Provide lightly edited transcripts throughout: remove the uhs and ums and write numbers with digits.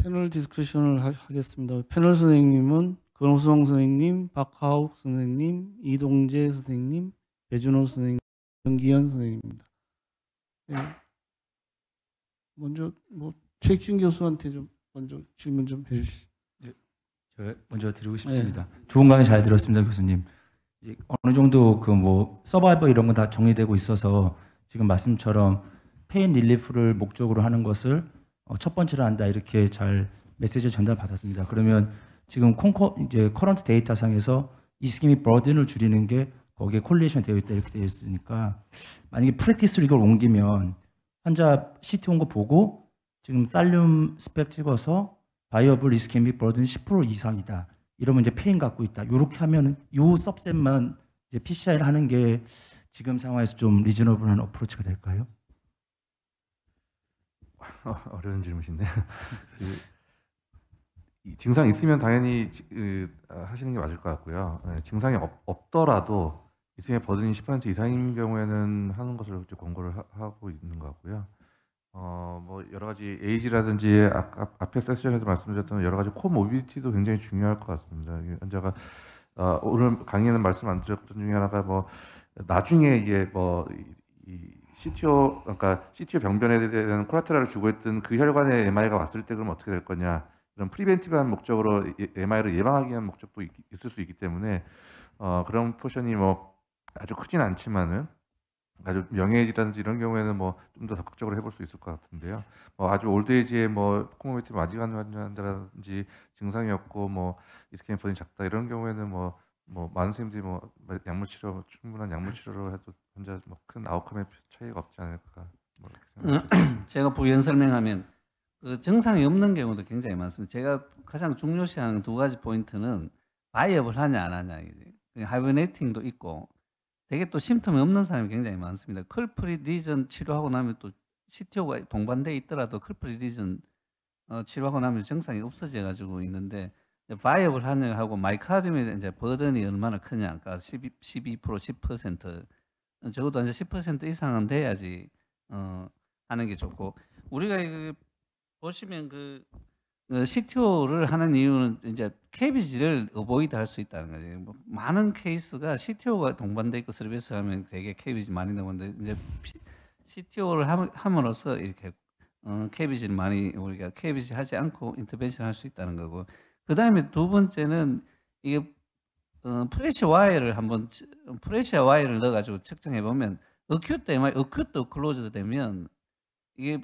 패널 디스커션을 하겠습니다. 패널 선생님은 권호성 선생님, 박하욱 선생님, 이동재 선생님, 배준호 선생님, 정기현 선생님입니다. 네, 먼저 최익준 교수한테 좀 먼저 질문 좀 해주시죠. 제가 먼저 드리고 싶습니다. 좋은 강의 잘 들었습니다, 교수님. 이제 어느 정도 그 서바이벌 이런 거 다 정리되고 있어서 지금 말씀처럼 페인 릴리프를 목적으로 하는 것을 첫 번째로 한다 이렇게 잘 메시지를 전달받았습니다. 그러면 지금 이제 커런트 데이터 상에서 이스케믹 버든을 줄이는 게 거기에 콜레이션 되어 있다 이렇게 되어 있으니까 만약에 프랙티스로 이걸 옮기면 환자 CT 온 거 보고 지금 살륨 스펙 찍어서 바이어블 이스케믹 버든 10% 이상이다. 이러면 이제 페인 갖고 있다. 이렇게 하면은 요 सब셋만 이제 PCI를 하는 게 지금 상황에서 좀 리저너블한 어프로치가 될까요? 어려운 질문인데 증상 있으면 당연히 하시는 게 맞을 것 같고요. 증상이 없더라도 이스케믹 버든이 10% 이상인 경우에는 하는 것을 권고를 하고 있는 것 같고요. 여러 가지 에이지라든지 앞에 세션에도 말씀드렸던 여러 가지 코모비디티도 굉장히 중요할 것 같습니다. 환자가 오늘 강의에는 말씀 안 드렸던 중에 하나가 나중에 이게 이 CTO 그러니까 CTO 병변에 대한 코라테랄을 주고 있던 그 혈관에 MI가 왔을 때 그럼 어떻게 될 거냐 이런 프리벤티브한 목적으로 MI를 예방하기 위한 목적도 있을 수 있기 때문에 그런 포션이 아주 크진 않지만은 아주 명예해지라든지 이런 경우에는 좀 더 적극적으로 해볼 수 있을 것 같은데요. 아주 올드에이지에 코모비티브 아직한 환자라든지 증상이 없고 이스케믹 버든이 작다 이런 경우에는 많은 선생님들이 약물 치료 충분한 약물 치료로 해도 환자 큰 아웃컴에 차이가 없지 않을까 이렇게 생각합니다. 제가 부연 설명하면 그 증상이 없는 경우도 굉장히 많습니다. 제가 가장 중요시하는 두 가지 포인트는 바이업을 하냐 안 하냐. 하이버네이팅도 있고 되게 또 심텀이 없는 사람이 굉장히 많습니다. 컬프릿 리전 치료하고 나면 또 CTO가 동반돼 있더라도 컬프릿 리전 치료하고 나면 증상이 없어져 가지고 있는데 바이업을 하냐 하고 마이카디움의 이제 버든이 얼마나 크냐, 그러니까 12%, 10% 적어도 이제 10% 이상은 돼야지 하는 게 좋고 우리가 보시면 CTO를 하는 이유는 이제 KBG를 어보이드 할 수 있다는 거죠. 많은 케이스가 CTO가 동반돼 있고 서비스 하면 되게 KBG 많이 나오는데 이제 CTO를 함으로써 이렇게 KBG를 많이 우리가 KBG 하지 않고 인터벤션 할 수 있다는 거고 그 다음에 두 번째는 이게 프레셔 와이어를 넣어가지고 측정해 보면 어큐트 MI, 어큐트 클로즈드 되면 이게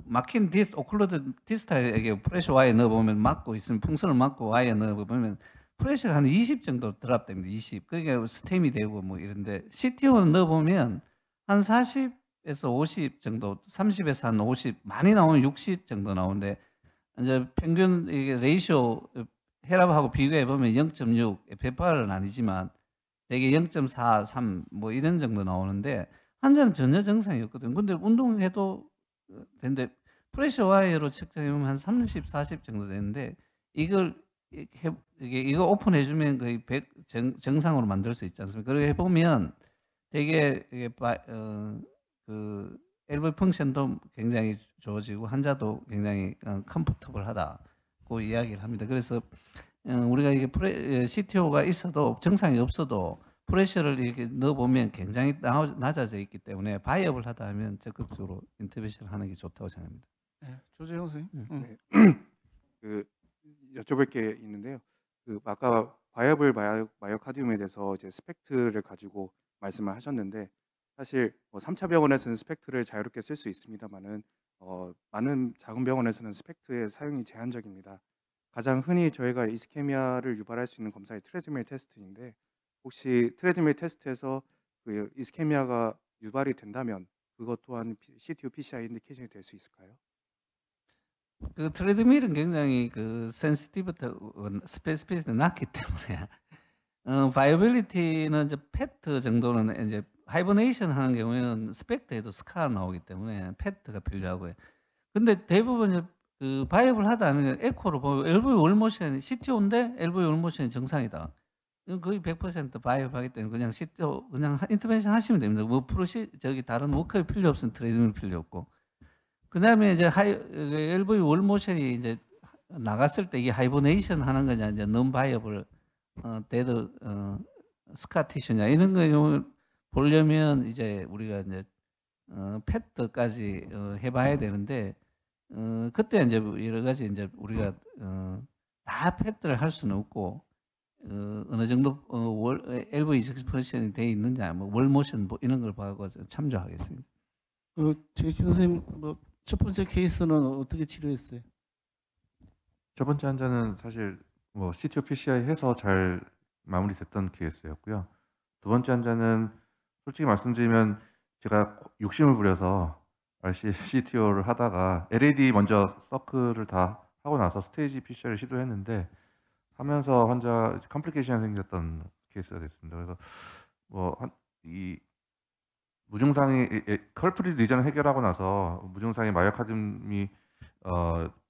막힌 오클루드 디스탈에게 프레셔 와이어 넣어보면 막고 있으면 풍선을 막고 와이어 넣어보면 프레셔가 한 20 정도 드랍됩니다. 20. 그러니까 스템이 되고 이런데 CTO는 넣어보면 한 40에서 50 정도, 30에서 한 50, 많이 나오면 60 정도 나오는데 이제 평균 이게 레이쇼 혈압하고 비교해 보면 0.6, 페파는 아니지만 되게 0.4, 3 이런 정도 나오는데 환자는 전혀 정상이 없거든요. 근데 운동해도 되는데 프레셔 와이어로 측정해보면 한 30, 40 정도 되는데 이거 오픈해 주면 거의 100 정상으로 만들 수 있지 않습니까? 그렇게 해보면 되게 LV 펑션도 굉장히 좋아지고 환자도 굉장히 컴포터블하다고 이야기를 합니다. 그래서 우리가 이게 CTO가 있어도 정상이 없어도 프레셔를 이렇게 넣어보면 굉장히 낮아져 있기 때문에 바이업을 하다 하면 적극적으로 인터벤션을 하는 게 좋다고 생각합니다. 네, 조재형 선생님. 네. 여쭤볼 게 있는데요. 아까 바이어블 마이오카디움에 대해서 이제 스펙트를 가지고 말씀을 하셨는데 사실 3차 병원에서는 스펙트를 자유롭게 쓸 수 있습니다만은 많은 작은 병원에서는 스펙트의 사용이 제한적입니다. 가장 흔히 저희가 이스케미아를 유발할 수 있는 검사의 트레드밀 테스트인데 혹시 트레드밀 테스트에서 그 이스케미아가 유발이 된다면 그것 또한 CTO PCI 인디케이션이 될 수 있을까요? 그 트레드밀은 굉장히 센시티비티, 스페시피시티 낮기 때문에 바이오빌리티는 이제 페트 정도는 이제 하이버네이션 하는 경우에는 스펙트에도 스카 나오기 때문에 페트가 필요하고요. 근데 대부분 그 바이오블 하다 하는 에코로 보면 LV 월모션 CTO인데 LV 월모션이 정상이다. 이건 거의 100% 바이오하기 때문에 그냥 CTO 그냥 인터벤션 하시면 됩니다. 다른 워크가 필요 없으면 트레이드밀 필요 없고. 그다음에 이제 LV 월모션이 이제 나갔을 때 이게 하이버네이션 하는 거냐 이제 non viable 데드 스카 티슈냐 이런 거 보려면 이제 우리가 이제 패트까지 해봐야 되는데 그때 이제 여러 가지 이제 우리가 다 패트를 할 수는 없고 어느 정도 LV 익스프레션이 돼 있느냐 뭐 월모션 뭐 이런 걸 봐고 참조하겠습니다. 최준 선생님 뭐 첫 번째 케이스는 어떻게 치료했어요? 첫 번째 환자는 사실 뭐 CTO PCI 해서 잘 마무리됐던 케이스였고요. 두 번째 환자는 솔직히 말씀드리면 제가 욕심을 부려서 RC CTO를 하다가 LAD 먼저 서클을 다 하고 나서 스테이지 PCI를 시도했는데 하면서 환자 컴플리케이션이 생겼던 케이스가 됐습니다. 그래서 뭐 이 무증상이 컬프릿 리전을 해결하고 나서 무증상의 마이오카디움이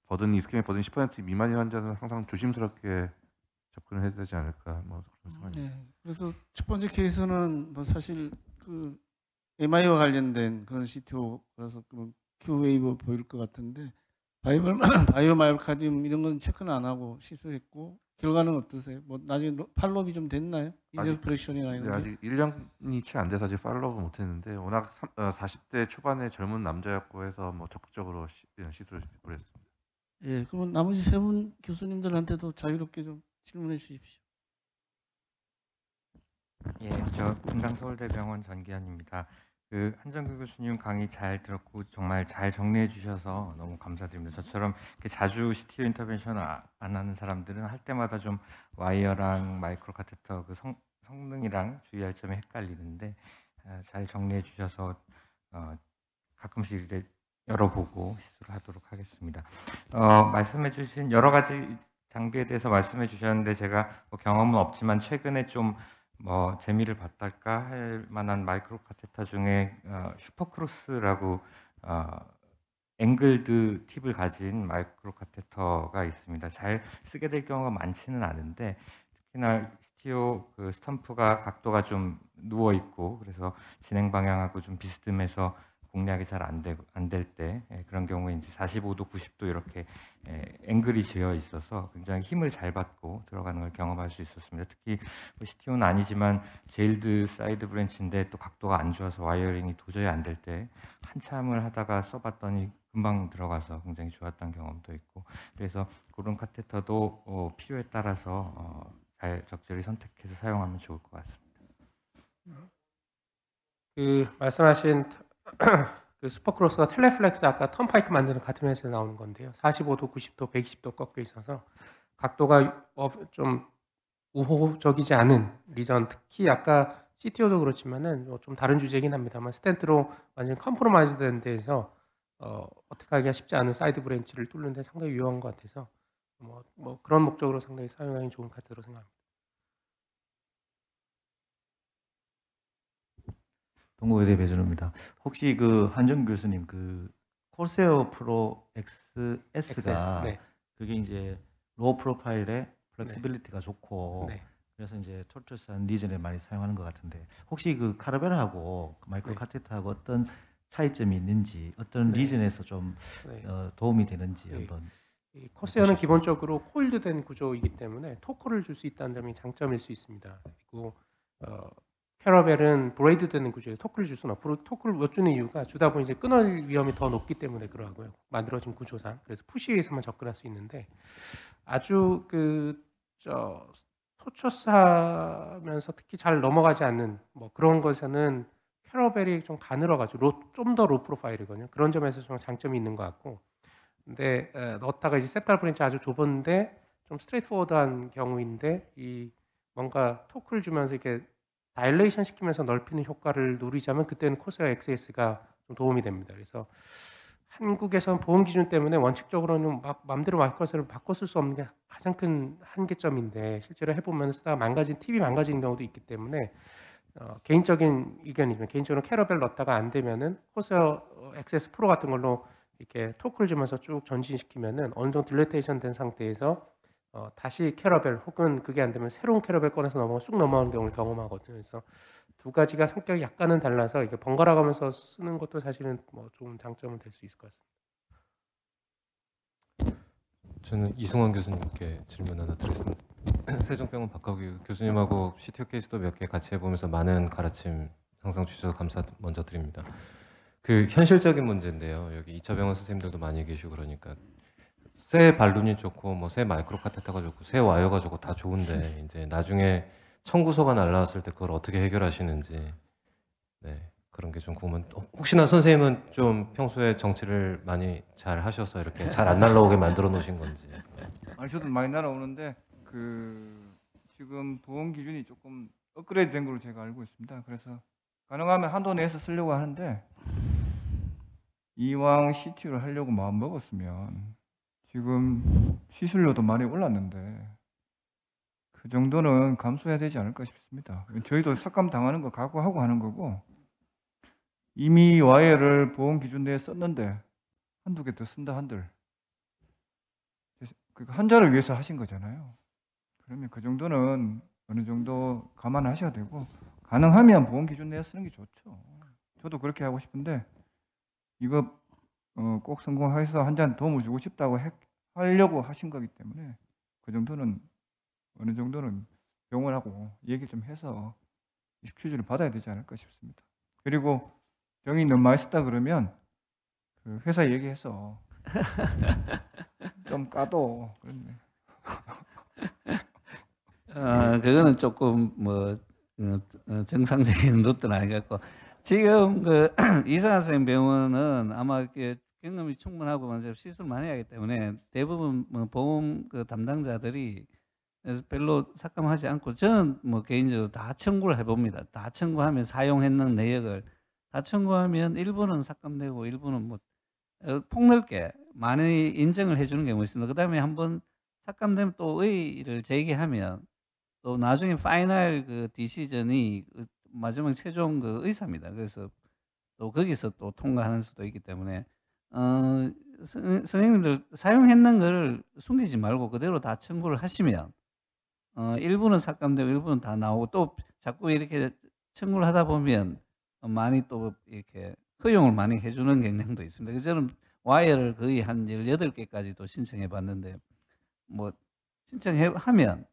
버든이 이스케믹 버든 10% 미만인 환자는 항상 조심스럽게 접근을 해야 되지 않을까 뭐 그런 생각입니다. 네. 그래서 첫 번째 케이스는 뭐 사실 그 MI와 관련된 그런 CTO라서 Q 웨이브 보일 것 같은데 바이오 마이오카디움 이런 건 체크는 안 하고 시술했고 결과는 어떠세요? 뭐 나중에 팔로업이 좀 됐나요? 이저프렉션이나 이런 네, 게? 아직 1년이 채 안 돼서 아직 팔로우를 못 했는데 워낙 40대 초반의 젊은 남자였고 해서 뭐 적극적으로 시술을 했습니다. 예, 그러면 나머지 세 분 교수님들한테도 자유롭게 좀 질문해 주십시오. 예, 저 분당서울대병원 전기현입니다. 그 한정규 교수님 강의 잘 들었고 정말 잘 정리해 주셔서 너무 감사드립니다. 저처럼 이렇게 자주 CTO 인터벤션 안 하는 사람들은 할 때마다 좀 와이어랑 마이크로 카테터 그 성능이랑 주의할 점이 헷갈리는데 잘 정리해 주셔서 가끔씩 이제 열어보고 시술을 하도록 하겠습니다. 말씀해 주신 여러 가지 장비에 대해서 말씀해 주셨는데 제가 뭐 경험은 없지만 최근에 좀 뭐 재미를 봤달까 할 만한 마이크로 카테터 중에 슈퍼크로스라고 앵글드 팁을 가진 마이크로 카테터가 있습니다. 잘 쓰게 될 경우가 많지는 않은데 특히나 CTO 그 스탬프가 각도가 좀 누워 있고 그래서 진행 방향하고 좀 비스듬해서 공략이 잘 안 될 때 그런 경우에 이제 45도, 90도 이렇게 앵글이 지어 있어서 굉장히 힘을 잘 받고 들어가는 걸 경험할 수 있었습니다. 특히 CTO는 아니지만 제일드 사이드 브랜치인데 또 각도가 안 좋아서 와이어링이 도저히 안 될 때 한참을 하다가 써봤더니 금방 들어가서 굉장히 좋았던 경험도 있고 그래서 그런 카테터도 필요에 따라서 잘 적절히 선택해서 사용하면 좋을 것 같습니다. 그 말씀하신 그 슈퍼크로스가 텔레플렉스 아까 턴파이크 만드는 같은 회사에서 나오는 건데요. 45도, 90도, 120도 꺾여 있어서 각도가 좀 우호적이지 않은 리전, 특히 아까 CTO도 그렇지만은 좀 다른 주제이긴 합니다만 스탠트로 완전 컴프로마이즈 된 데에서 어떻게 하기가 쉽지 않은 사이드 브랜치를 뚫는데 상당히 유용한 것 같아서 뭐 그런 목적으로 상당히 사용하기 좋은 카드로 생각합니다. 동국의대 배준호입니다. 혹시 그 한정 교수님 그 코세어 프로 XS가 네. 그게 이제 로우 프로파일에 플렉시빌리티가 좋고 네. 그래서 이제 토트스한 리전에 많이 사용하는 것 같은데 혹시 그 카라벨하고 마이크로 네. 카테트하고 어떤 차이점이 있는지 어떤 네. 리전에서 좀 네. 도움이 되는지 네. 한번. 이 코세어는 기본적으로 코일드된 구조이기 때문에 토크를 줄 수 있다는 점이 장점일 수 있습니다. 그리고 캐러벨은 브레이드되는 구조에 토크를 줄 수는 없고 토크를 못 주는 이유가 주다 보니 이제 끊을 위험이 더 높기 때문에 그러하고요. 만들어진 구조상 그래서 푸시에서만 접근할 수 있는데 아주 토처스 하면서 특히 잘 넘어가지 않는 뭐 그런 것에는 캐러벨이 좀 가늘어가지고 좀 더 로 프로파일이거든요. 그런 점에서 좀 장점이 있는 것 같고 근데 넣었다가 이제 셉탈 브랜치 아주 좁은데 좀 스트레이트포워드한 경우인데 이 뭔가 토크를 주면서 이렇게 다일레이션 시키면서 넓히는 효과를 누리자면 그때는 코세어 XS가 좀 도움이 됩니다. 그래서 한국에서는 보험 기준 때문에 원칙적으로는 막 마음대로 마이크로스를 바꿔 쓸 수 없는 게 가장 큰 한계점인데 실제로 해보면 쓰다가 팁이 망가지는 경우도 있기 때문에 개인적인 의견이지만 개인적으로 캐러벨 넣었다가 안 되면은 코세어 XS 프로 같은 걸로 이렇게 토크를 주면서 쭉 전진시키면은 어느 정도 딜레이션 된 상태에서 다시 캐러벨 혹은 그게 안 되면 새로운 캐러벨 꺼내서 쑥 넘어가는 경우를 경험하거든요. 그래서 두 가지가 성격이 약간은 달라서 이게 번갈아 가면서 쓰는 것도 사실은 뭐 좋은 장점은 될 수 있을 것 같습니다. 저는 이승원 교수님께 질문 하나 드리겠습니다. 세종병원 박학규 교수님하고 CTO 케이스도 몇 개 같이 해보면서 많은 가르침 항상 주셔서 감사 먼저 드립니다. 그 현실적인 문제인데요. 여기 2차 병원 선생님들도 많이 계시고 그러니까 새 발룬이 좋고 뭐 새 마이크로 카테터가 좋고 새 와이어가 좋고 다 좋은데 이제 나중에 청구서가 날라왔을 때 그걸 어떻게 해결하시는지 네, 그런 게 좀 궁금한. 혹시나 선생님은 좀 평소에 정치를 많이 잘 하셔서 이렇게 잘 안 날라오게 만들어 놓으신 건지. 아니 저도 많이 날아오는데 지금 보험 기준이 조금 업그레이드 된 걸로 제가 알고 있습니다. 그래서 가능하면 한도 내에서 쓰려고 하는데 이왕 CTU를 하려고 마음 먹었으면 지금 시술료도 많이 올랐는데 그 정도는 감수해야 되지 않을까 싶습니다. 저희도 삭감 당하는 거 각오하고 하는 거고 이미 와이어를 보험 기준 내에 썼는데 한두 개 더 쓴다 한들 그 환자를 위해서 하신 거잖아요. 그러면 그 정도는 어느 정도 감안하셔야 되고 가능하면 보험 기준 내에 쓰는 게 좋죠. 저도 그렇게 하고 싶은데 이거 꼭 성공해서 환자한테 도움을 주고 싶다고 하려고 하신 거기 때문에 그 정도는 어느 정도는 병원하고 얘기 좀 해서 퀴즈를 받아야 되지 않을까 싶습니다. 그리고 병이 너무 많이 썼다 그러면 그 회사 얘기해서 좀 까도 그렇네. 그거는 조금 뭐 정상적인 루트는 아니겠고 지금 그 이상한 선생님 병원은 아마 이렇게 경험이 충분하고 먼저 시술 많이 하기 때문에 대부분 뭐 보험 그 담당자들이 그래서 별로 삭감하지 않고 저는 뭐 개인적으로 다 청구를 해봅니다. 다 청구하면 사용했는 내역을 다 청구하면 일부는 삭감되고 일부는 뭐 폭넓게 많이 인정을 해주는 경우가 있습니다. 그 다음에 한번 삭감되면 또 의의를 제기하면 또 나중에 파이널 그 디시전이 마지막 최종 그 의사입니다. 그래서 또 거기서 또 통과하는 수도 있기 때문에 선생님들 사용했는 걸 숨기지 말고 그대로 다 청구를 하시면 일부는 삭감되고 일부는 다 나오고 또 자꾸 이렇게 청구를 하다 보면 많이 또 이렇게 허용을 많이 해주는 경향도 있습니다. 그래서 저는 와이어를 거의 한 18개까지도 신청해 봤는데 뭐 신청하면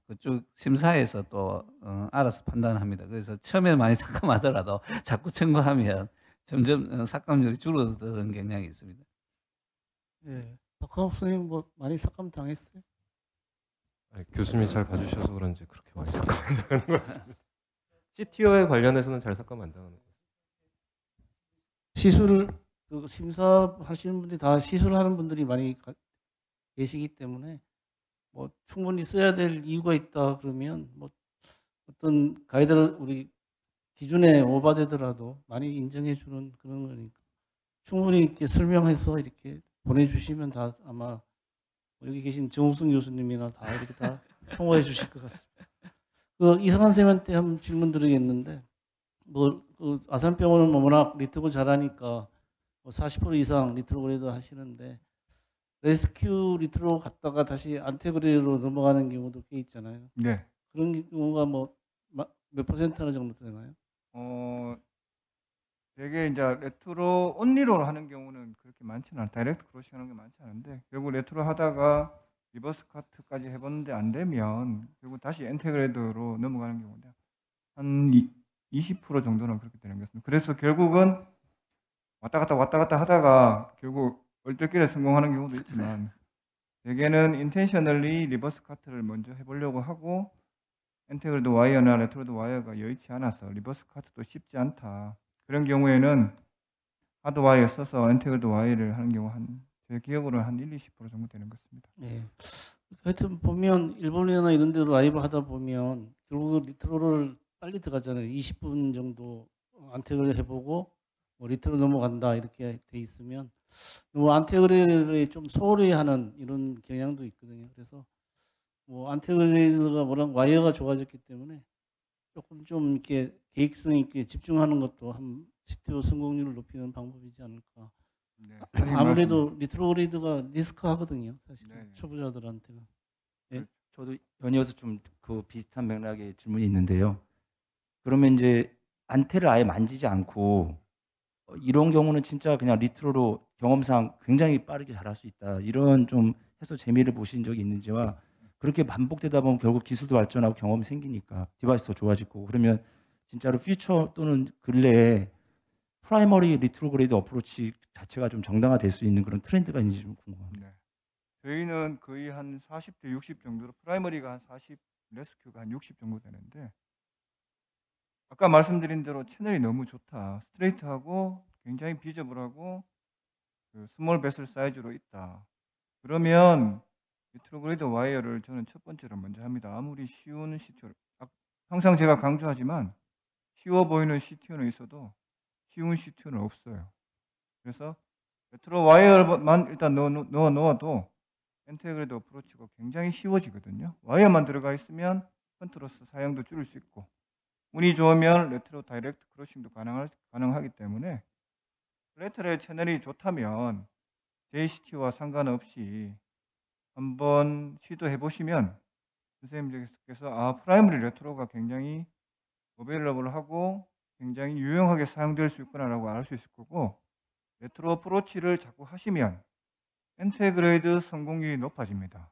그쪽 심사에서 또 알아서 판단합니다. 그래서 처음에 많이 삭감하더라도 자꾸 청구하면 점점 삭감률이 줄어드는 경향이 있습니다. 예, 박학업 선생님 뭐 많이 삭감 당했어요? 아니, 교수님이 잘 봐주셔서 그런지 그렇게 많이 삭감 안 당하는 것 같습니다. CTO에 관련해서는 잘 삭감 안 당하는 것 같습니다. 시술 그 심사하시는 분들이 다 시술하는 분들이 많이 계시기 때문에 뭐 충분히 써야 될 이유가 있다 그러면 뭐 어떤 가이드를 우리 기준에 오버되더라도 많이 인정해 주는 그런 거니까 충분히 이렇게 설명해서 이렇게 보내주시면 다 아마 여기 계신 정우승 교수님이나 다 이렇게 다 통과해 주실 것 같습니다. 그 이상한 선생님한테 한번 질문 드리겠는데 그 아산병원은 뭐 워낙 리트고 잘하니까 뭐 40% 이상 리트로그레이드 하시는데 레스큐 리트로 갔다가 다시 안테그레이드로 넘어가는 경우도 꽤 있잖아요. 네. 그런 경우가 뭐 몇 퍼센트나 정도 되나요? 되게 이제 레트로 온리로 하는 경우는 그렇게 많지는 않아요. 다이렉트 크로싱 하는 게 많지 않은데 결국 레트로 하다가 리버스 카트까지 해봤는데 안 되면 결국 다시 인테그레이드로 넘어가는 경우인데 한 20% 정도는 그렇게 되는 것 같습니다. 그래서 결국은 왔다 갔다 하다가 결국 얼떨결에 성공하는 경우도 있지만 대개는 인텐셔널리 리버스 카트를 먼저 해보려고 하고 인테그레이드 와이어나 레트로드 와이어가 여의치 않아서 리버스 카트도 쉽지 않다. 그런 경우에는 하드 와이어 써서 인테그레이드 와이어를 하는 경우 제 기억으로는 한 1-20% 정도 되는 것 같습니다. 네. 하여튼 보면 일본이나 이런 데로 라이브 하다 보면 결국 리트로를 빨리 들어가잖아요. 20분 정도 안테그를 해보고 뭐 리트로 넘어간다 이렇게 돼 있으면 너무 안테그레이를 좀 소홀히 하는 이런 경향도 있거든요. 그래서 뭐 안테그레이드가 워낙 와이어가 좋아졌기 때문에 조금 좀 이렇게 계획성 있게 집중하는 것도 한 CTO 성공률을 높이는 방법이지 않을까. 네. 아무래도 리트로그레이드가 리스크하거든요. 사실 네. 초보자들한테는. 예? 저도 연이어서 좀 그 비슷한 맥락의 질문이 있는데요. 그러면 이제 안테를 아예 만지지 않고 이런 경우는 진짜 그냥 리트로로 경험상 굉장히 빠르게 잘할 수 있다. 이런 좀 해서 재미를 보신 적이 있는지와 그렇게 반복되다 보면 결국 기술도 발전하고 경험이 생기니까 디바이스도 좋아지고 그러면 진짜로 퓨처 또는 근래에 프라이머리 리트로그레이드 어프로치 자체가 좀 정당화될 수 있는 그런 트렌드가 있는지 좀 궁금합니다. 네. 저희는 거의 한 40대 60 정도로 프라이머리가 한 40, 레스큐가 한 60 정도 되는데 아까 말씀드린 대로 채널이 너무 좋다. 스트레이트하고 굉장히 비저블하고 그 스몰 베슬 사이즈로 있다. 그러면 리트로그레이드 와이어를 저는 첫 번째로 먼저 합니다. 아무리 쉬운 CTO를 항상 제가 강조하지만 쉬워 보이는 CTO는 있어도 쉬운 CTO는 없어요. 그래서 레트로 와이어만 일단 넣어도 인테그레이드 어프로치가 굉장히 쉬워지거든요. 와이어만 들어가 있으면 컨트로스 사용도 줄일 수 있고 운이 좋으면 레트로 다이렉트 크로싱도 가능하기 때문에 레트로의 채널이 좋다면 JCT와 상관없이 한번 시도해 보시면 선생님께서 프라이머리 레트로가 굉장히 어베일러블하고 굉장히 유용하게 사용될 수 있구나라고 알 수 있을 거고 레트로 어프로치를 자꾸 하시면 인테그레이드 성공률이 높아집니다.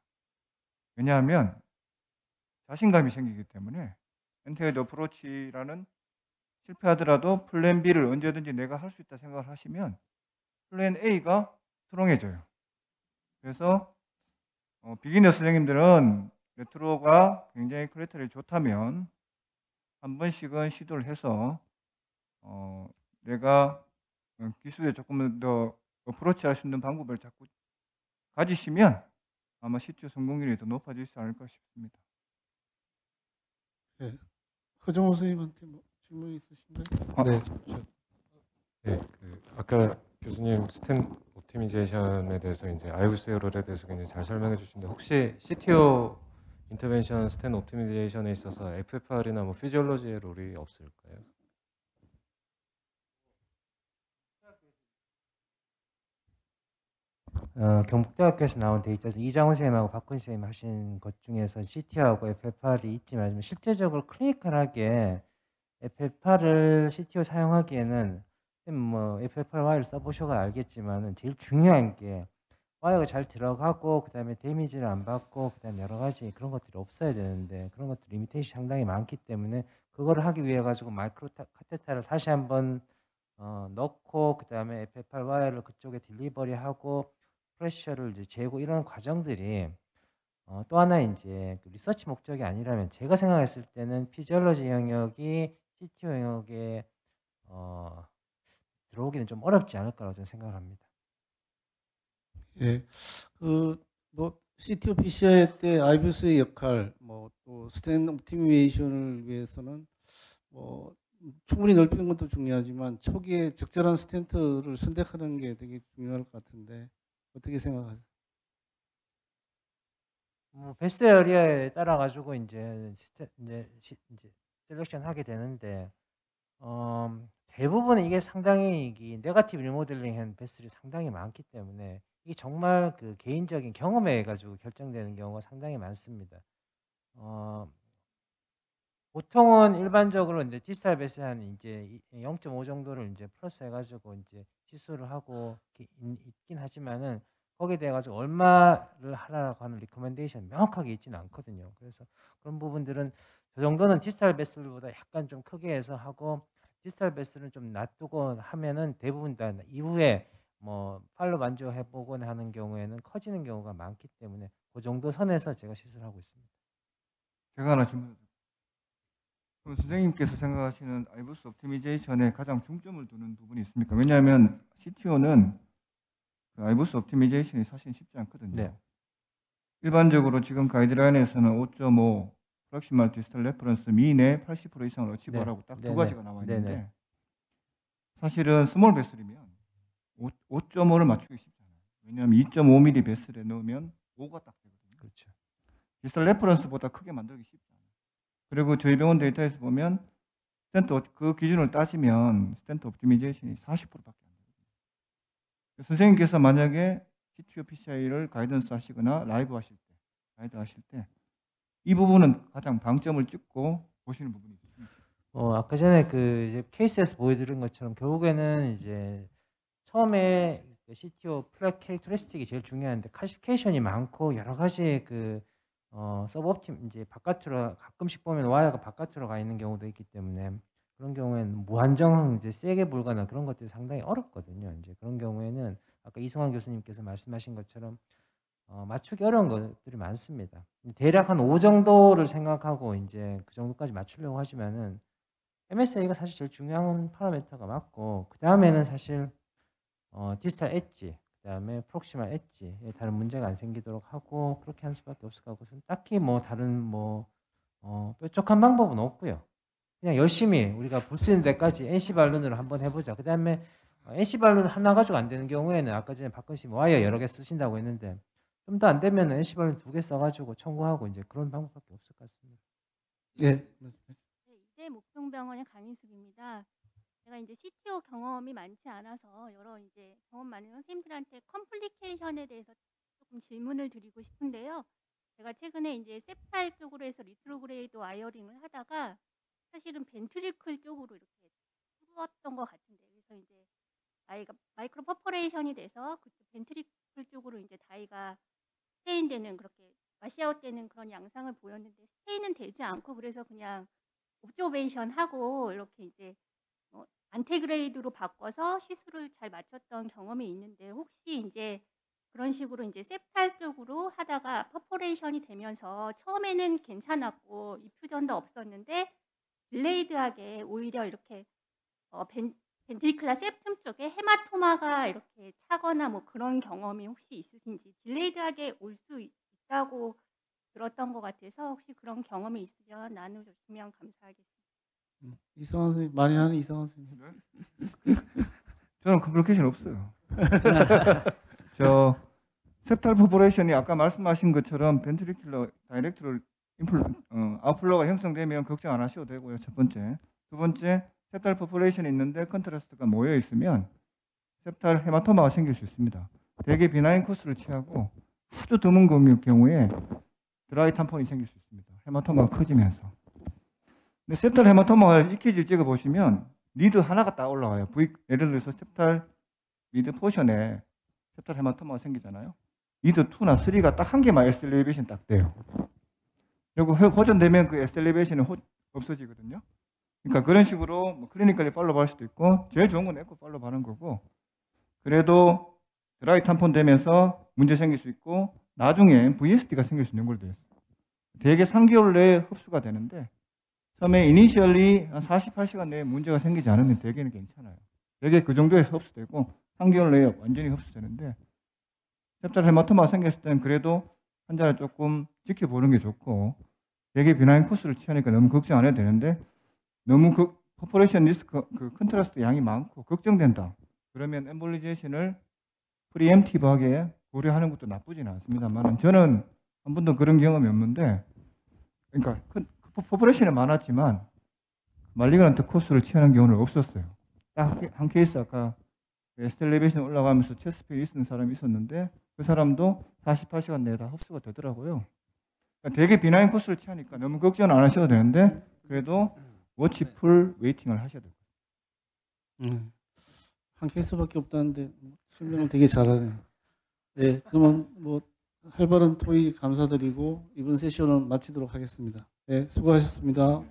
왜냐하면 자신감이 생기기 때문에 인테그레이드 어프로치라는 실패하더라도 플랜 B를 언제든지 내가 할 수 있다 생각을 하시면 플랜 A가 스트롱해져요. 그래서 비기너 선생님들은 레트로가 굉장히 퀄리티가 좋다면 한 번씩은 시도를 해서 내가 기술에 조금 더 어프로치 할 수 있는 방법을 자꾸 가지시면 아마 CTO 성공률이 더 높아지지 않을까 싶습니다. 네. 허정호 선생님한테 뭐 질문 있으신가요? 네, 아까 교수님 스템 옵티미제이션에 대해서 이제 아이브세어럴에 대해서 굉장히 잘 설명해 주신데 혹시 CTO 인터벤션 스템 옵티미제이션에 있어서 FFR이나 뭐 피지올로지의 롤이 없을까요? 경북대학교에서 나온 데이터에서 이장훈 선생님하고 박근 선생님 하신 것 중에서 CTO하고 FFR이 있지만 실제적으로 클리니컬하게 FFR을 CTO 사용하기에는 뭐 FFR 와이어를 써보셔가 알겠지만은 제일 중요한 게 와이어가 잘 들어가고 그다음에 데미지를 안 받고 그다음에 여러 가지 그런 것들이 없어야 되는데 그런 것들 리미테이션이 상당히 많기 때문에 그거를 하기 위해 가지고 마이크로 카테터를 다시 한번 넣고 그다음에 FFR 와이어를 그쪽에 딜리버리하고 프레셔를 이제 재고 이런 과정들이 또 하나 이제 그 리서치 목적이 아니라면 제가 생각했을 때는 피지올로지 영역이 CTO 영역에 들어오기는 좀 어렵지 않을까라고 저는 생각을 합니다. 예, 뭐 CTO PCI 때 아이비스의 역할, 뭐 또 스탠 옵티미제이션을 위해서는 뭐 충분히 넓히는 것도 중요하지만 초기에 적절한 스탠트를 선택하는 게 되게 중요할 것 같은데 어떻게 생각하세요? 베스트 에리어에 따라 가지고 이제 셀렉션 하게 되는데 대부분 이게 상당히 이 네거티브 리모델링한 베스트들이 상당히 많기 때문에 이게 정말 그 개인적인 경험에 의해 가지고 결정되는 경우가 상당히 많습니다. 보통은 일반적으로 이제 디지털 베스트 한 이제 0.5 정도를 이제 플러스 해가지고 이제 치수를 하고 있긴 하지만은 거기에 대해 가지고 얼마를 하라고 하는 리커멘데이션 명확하게 있지는 않거든요. 그래서 그런 부분들은 저 정도는 디지털 베스트보다 약간 좀 크게 해서 하고 디지털 베스트는 좀 놔두고 하면은 대부분 다 이후에 뭐 팔로 만족해보거나 하는 경우에는 커지는 경우가 많기 때문에 그 정도 선에서 제가 시술하고 있습니다. 제가 하나 질문. 그럼 선생님께서 생각하시는 아이브스 옵티미제이션에 가장 중점을 두는 부분이 있습니까? 왜냐하면 CTO는 그 아이브스 옵티미제이션이 사실 쉽지 않거든요. 네. 일반적으로 지금 가이드라인에서는 5.5 프락시말 디지털 레퍼런스 미인의 80% 이상을 어치버라고 딱 두 가지가 나와 있는데 사실은 스몰 베슬이면 5.5를 맞추기 쉽잖아요. 왜냐하면 2.5mm 베슬에 넣으면 5가 딱 되거든요. 그렇죠. 디지털 레퍼런스보다 크게 만들기 쉽지 않아요. 그리고 저희 병원 데이터에서 보면 스탠트 그 기준을 따지면 스탠트 옵티미제이션이 40%밖에 안 되거든요. 선생님께서 만약에 CTO PCI를 가이던스 하시거나 라이브 하실 때, 가이드 하실 때 이 부분은 가장 방점을 찍고 보시는 부분이 있습니다. 아까 전에 그 이제 케이스에서 보여드린 것처럼 결국에는 이제 처음에 그 CTO 플랫 캐릭터리스틱이 제일 중요한데 칼시피케이션이 많고 여러 가지 그 서브옵팀 이제 바깥으로 가끔씩 보면 와이어가 바깥으로 가 있는 경우도 있기 때문에 그런 경우에는 무한정 이제 세게 불거나 그런 것들이 상당히 어렵거든요. 이제 그런 경우에는 아까 이성환 교수님께서 말씀하신 것처럼 맞추기 어려운 것들이 많습니다. 대략 한 5 정도를 생각하고 이제 그 정도까지 맞추려고 하시면은 MSA가 사실 제일 중요한 파라미터가 맞고 그 다음에는 사실 디지털 엣지, 그 다음에 프록시말 엣지에 다른 문제가 안 생기도록 하고 그렇게 할 수밖에 없을 것 같고 딱히 뭐 다른 뭐 뾰족한 방법은 없고요. 그냥 열심히 우리가 볼 수 있는 데까지 NC 발론으로 한번 해보자. 그 다음에 NC 발론 하나 가지고 안 되는 경우에는 아까 전에 박근 씨 와이어 여러 개 쓰신다고 했는데 좀 더 안 되면 NC 발론 2개 써가지고 청구하고 이제 그런 방법밖에 없을 것 같습니다. 예. 이대 목평병원의 강인숙입니다. 제가 이제 CTO 경험이 많지 않아서 여러 이제 경험 많은 선생님들한테 컴플리케이션에 대해서 조금 질문을 드리고 싶은데요. 제가 최근에 이제 셉탈 쪽으로 해서 리트로그레이드 와이어링을 하다가 사실은 벤트리클 쪽으로 이렇게 풀었던 것 같은데 그래서 이제 다이가 마이크로 퍼포레이션이 돼서 그쪽 벤트리클 쪽으로 이제 다이가 스테인되는 그렇게 와시아웃 되는 그런 양상을 보였는데 스테인은 되지 않고 그래서 그냥 옵저베이션 하고 이렇게 이제 안테그레이드로 바꿔서 시술을 잘 맞췄던 경험이 있는데 혹시 이제 그런 식으로 이제 셉탈 쪽으로 하다가 퍼포레이션이 되면서 처음에는 괜찮았고 이퓨전도 없었는데 딜레이드하게 오히려 이렇게 벤트리클라 septum 쪽에 헤마토마가 이렇게 차거나 뭐 그런 경험이 혹시 있으신지 딜레이드하게 올 수 있다고 들었던 것 같아서 혹시 그런 경험이 있으면 나눠주시면 감사하겠습니다. 이성환 선생님 많이 하는 이성환 선생님. 저는 컴플리케이션 없어요. 저 셉탈 퍼포레이션이 아까 말씀하신 것처럼 벤트리큘러 다이렉트로 아웃플로가 형성되면 걱정 안 하셔도 되고요. 첫 번째. 두 번째, 셉탈 퍼포레이션이 있는데 컨트라스트가 모여 있으면 셉탈 헤마토마가 생길 수 있습니다. 대개 비나인 코스를 취하고 아주 드문 경우에 드라이 탐폰이 생길 수 있습니다. 헤마토마가 커지면서. 근데 셉탈 헤마토마가 EKG를 찍어 보시면 리드 하나가 딱 올라와요. 예를 들어서 셉탈 미드 포션에 셉탈 헤마토마가 생기잖아요. 리드 2나 3가 딱 한 개만 에스텔레이베이션 딱 돼요. 그리고 호전되면 그 에스텔레이베이션이 없어지거든요. 그러니까 그런 식으로 뭐 클리니컬리 팔로우 할 수도 있고 제일 좋은 건 에코 팔로우 하는 거고 그래도 드라이 탐폰 되면서 문제 생길 수 있고 나중에 VSD가 생길 수 있는 걸로 되어 있어요. 대개 3개월 내에 흡수가 되는데 처음에 이니셜리 한 48시간 내에 문제가 생기지 않으면 대개는 괜찮아요. 대개 그 정도에서 흡수되고 3개월 내에 완전히 흡수되는데 셉탈 헤마토마가 생겼을 때는 그래도 환자를 조금 지켜보는 게 좋고 대개 비나인 코스를 취하니까 너무 걱정 안 해도 되는데 너무 그 퍼포레이션 리스크 그 컨트라스트 양이 많고 걱정된다. 그러면 엠볼리제이션을 프리엠티브하게 고려하는 것도 나쁘지는 않습니다만 저는 한 번도 그런 경험이 없는데 그러니까 퍼포레이션이 많았지만 말리그란트 코스를 취하는 경우는 없었어요. 딱 한 케이스 아까 에스텔레이션 올라가면서 체스트페인 있는 사람이 있었는데 그 사람도 48시간 내에 다 흡수가 되더라고요. 그러니까 되게 비나인 코스를 취하니까 너무 걱정 안 하셔도 되는데 그래도 워치풀 웨이팅을 하셔야 돼요. 한 케이스밖에 없다는데 설명을 되게 잘하네. 네, 그러면 뭐 활발한 토의 감사드리고 이번 세션은 마치도록 하겠습니다. 네, 수고하셨습니다.